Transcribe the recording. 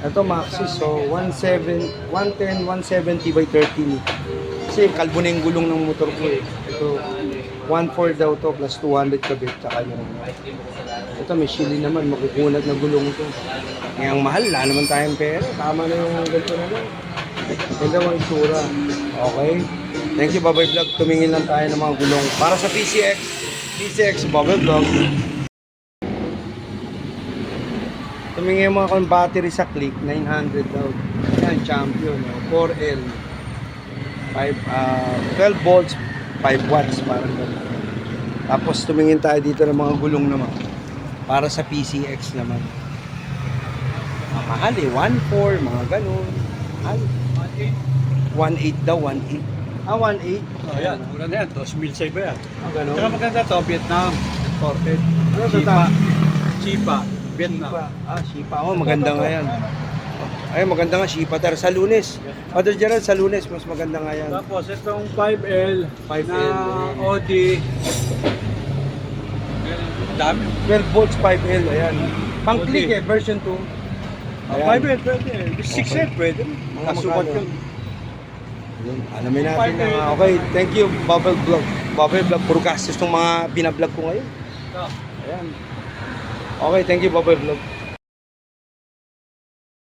Ito Maxis, so 17, 110, 170 by 13. Kasi kalbo na yung gulong ng motor ko eh. Ito, 1.4 daw to plus 200 kabit. Tsaka yung, ito may shili naman, makukunat na gulong to. Ngayang mahal, wala naman tayong pera. Tama na yung ganito na lang. Ganda ang itsura. Okay. Thank you, Baboy Vlog. Tumingin lang tayo ng mga gulong. Para sa PCX, Baboy Vlog. Tumingin mga kung battery sa Click, 900 daw. Yan, champion. 4L. 12 volts, 5 watts. Parang gano'n. Tapos tumingin tayo dito ng mga gulong naman. Para sa PCX naman. Mahal eh, 1.4, mga gano'n. Mahal. 1.8 daw, 1.8. 1.8. Oh, yan. Mura na yan. 2,000 sa iba yan. Gano'n. Tsaka maganda to, Vietnam. Imported. Ano to Chipa. Chipa. Vietnam. Shipa. Oh, maganda nga yan. Ay, maganda nga Shipa. Pero sa Lunes. Father Gerald, sa Lunes, mas maganda nga yan. Tapos itong 5L. 5L. Na Audi. Dami. 12 volts 5L, ayan. Pang Okay. click eh, version 2. Ayan. 5L pwede. 6L pwede. Mga Kasukat magkano? yun. Yun, alamin natin 5L. na, okay, thank you, Bubble Vlog. Bubble Vlog, puro gastos itong mga binablog ko ngayon. Ito. Ayan. Okay, thank you, Bubble Vlog.